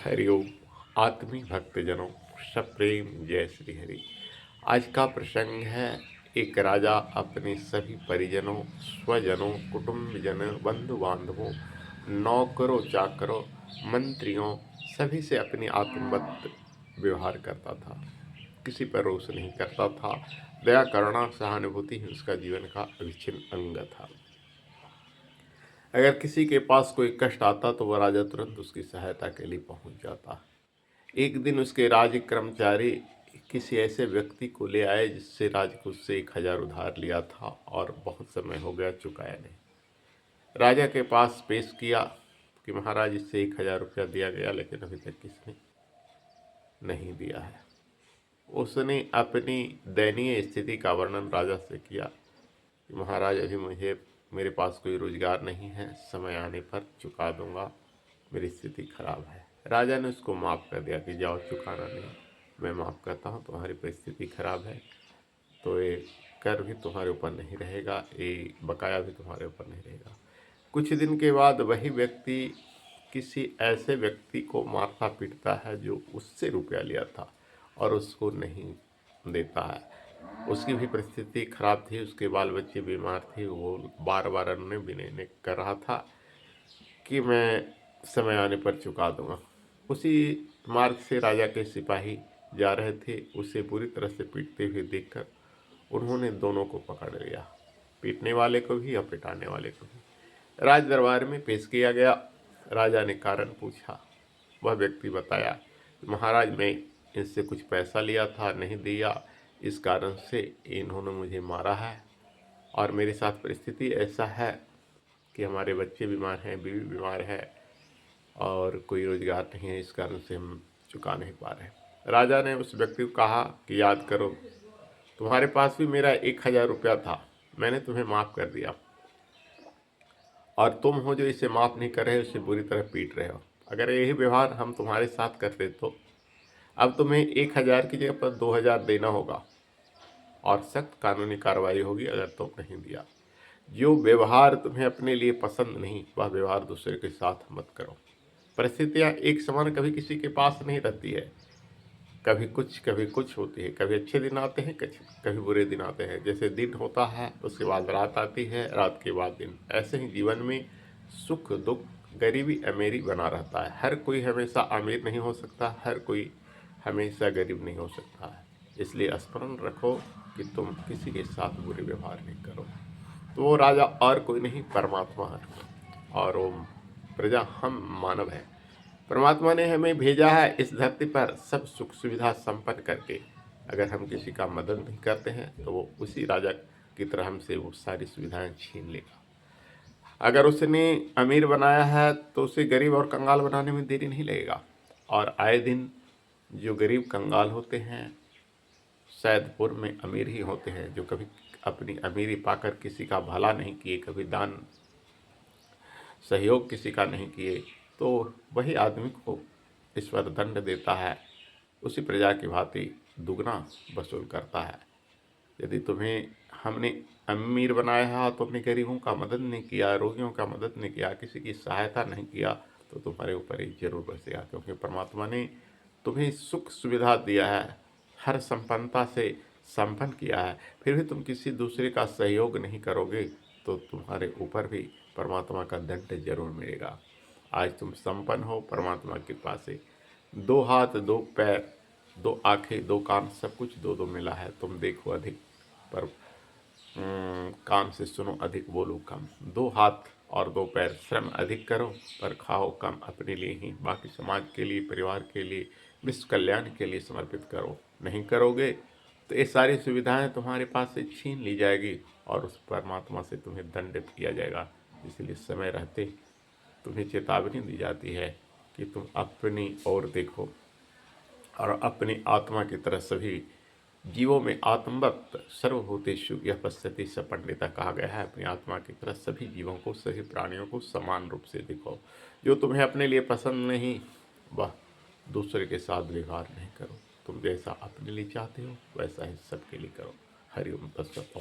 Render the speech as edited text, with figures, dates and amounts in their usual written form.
हरिओम। आत्मी भक्तजनों, सप्रेम जय श्री हरि। आज का प्रसंग है, एक राजा अपने सभी परिजनों, स्वजनों, कुटुंबजन, बंधु बांधवों, नौकरों चाकरों, मंत्रियों सभी से अपनी आत्मवत व्यवहार करता था। किसी पर रोष नहीं करता था। दया, करुणा, सहानुभूति ही उसका जीवन का अविच्छिन्न अंग था। अगर किसी के पास कोई कष्ट आता तो वह राजा तुरंत उसकी सहायता के लिए पहुंच जाता। एक दिन उसके राज कर्मचारी किसी ऐसे व्यक्ति को ले आए जिससे राज को उससे 1000 उधार लिया था और बहुत समय हो गया चुकाया नहीं। राजा के पास पेश किया कि महाराज, इससे 1000 रुपया दिया गया लेकिन अभी तक किसने नहीं दिया है। उसने अपनी दयनीय स्थिति का वर्णन राजा से किया कि महाराज, अभी मेरे पास कोई रोजगार नहीं है, समय आने पर चुका दूंगा, मेरी स्थिति खराब है। राजा ने उसको माफ़ कर दिया कि जाओ, चुकाना नहीं, मैं माफ़ करता हूँ, तुम्हारी परिस्थिति खराब है तो ये कर भी तुम्हारे ऊपर नहीं रहेगा, ये बकाया भी तुम्हारे ऊपर नहीं रहेगा। कुछ दिन के बाद वही व्यक्ति किसी ऐसे व्यक्ति को मारता पीटता है जो उससे रुपया लिया था और उसको नहीं देता है। उसकी भी परिस्थिति खराब थी, उसके बाल बच्चे बीमार थे। वो बार बार अन्य विनय कर रहा था कि मैं समय आने पर चुका दूंगा। उसी मार्ग से राजा के सिपाही जा रहे थे। उसे पूरी तरह से पीटते हुए देखकर उन्होंने दोनों को पकड़ लिया, पीटने वाले को भी और पिटाने वाले को भी। राज दरबार में पेश किया गया। राजा ने कारण पूछा। वह व्यक्ति बताया, महाराज, मैं इनसे कुछ पैसा लिया था, नहीं दिया, इस कारण से इन्होंने मुझे मारा है और मेरे साथ परिस्थिति ऐसा है कि हमारे बच्चे बीमार हैं, बीवी बीमार है और कोई रोजगार नहीं है, इस कारण से हम चुका नहीं पा रहे। राजा ने उस व्यक्ति को कहा कि याद करो, तुम्हारे पास भी मेरा 1000 रुपया था, मैंने तुम्हें माफ़ कर दिया और तुम हो जो इसे माफ़ नहीं कर रहे, उसे बुरी तरह पीट रहे हो। अगर यही व्यवहार हम तुम्हारे साथ करते तो अब तुम्हें 1000 की जगह पर 2000 देना होगा और सख्त कानूनी कार्रवाई होगी अगर तुम नहीं दिया। जो व्यवहार तुम्हें अपने लिए पसंद नहीं, वह व्यवहार दूसरे के साथ मत करो। परिस्थितियाँ एक समान कभी किसी के पास नहीं रहती है, कभी कुछ होती है। कभी अच्छे दिन आते हैं, कभी बुरे दिन आते हैं। जैसे दिन होता है उसके बाद रात आती है, रात के बाद दिन। ऐसे ही जीवन में सुख दुख, गरीबी अमीरी बना रहता है। हर कोई हमेशा अमीर नहीं हो सकता, हर कोई हमेशा गरीब नहीं हो सकता है। इसलिए स्मरण रखो कि तुम किसी के साथ बुरे व्यवहार नहीं करो। तो वो राजा और कोई नहीं, परमात्मा है और वो प्रजा हम मानव है। परमात्मा ने हमें भेजा है इस धरती पर सब सुख सुविधा संपन्न करके। अगर हम किसी का मदद नहीं करते हैं तो वो उसी राजा की तरह हमसे वो सारी सुविधाएं छीन लेगा। अगर उसने अमीर बनाया है तो उसे गरीब और कंगाल बनाने में देरी नहीं लगेगा। और आए दिन जो गरीब कंगाल होते हैं शायद पूर्व में अमीर ही होते हैं, जो कभी अपनी अमीरी पाकर किसी का भला नहीं किए, कभी दान सहयोग किसी का नहीं किए, तो वही आदमी को ईश्वर दंड देता है, उसी प्रजा की भांति दुगना वसूल करता है। यदि तुम्हें हमने अमीर बनाया है तो अपने गरीबों का मदद नहीं किया, रोगियों का मदद नहीं किया, किसी की सहायता नहीं किया, तो तुम्हारे ऊपर ही जरूर बसेगा। क्योंकि परमात्मा ने तुम्हें सुख सुविधा दिया है, हर संपन्नता से संपन्न किया है, फिर भी तुम किसी दूसरे का सहयोग नहीं करोगे तो तुम्हारे ऊपर भी परमात्मा का दंड जरूर मिलेगा। आज तुम संपन्न हो परमात्मा की कृपा से। 2 हाथ 2 पैर 2 आँखें 2 कान, सब कुछ 2-2 मिला है। तुम देखो अधिक, पर कान से सुनो अधिक, बोलो कम। 2 हाथ और 2 पैर, श्रम अधिक करो पर खाओ कम, अपने लिए ही, बाकी समाज के लिए, परिवार के लिए, विश्व कल्याण के लिए समर्पित करो। नहीं करोगे तो ये सारी सुविधाएं तुम्हारे पास से छीन ली जाएगी और उस परमात्मा से तुम्हें दंडित किया जाएगा। इसलिए समय रहते तुम्हें चेतावनी दी जाती है कि तुम अपनी ओर देखो और अपनी आत्मा की तरह सभी जीवों में आत्मवत सर्वभूतेषु यह पश्यति स पंडिता कहा गया है। अपनी आत्मा की तरह सभी जीवों को, सभी प्राणियों को समान रूप से देखो। जो तुम्हें अपने लिए पसंद नहीं वह दूसरे के साथ व्यवहार नहीं करो। तुम जैसा अपने लिए चाहते हो वैसा ही सबके लिए करो। हरिओम तत्सत।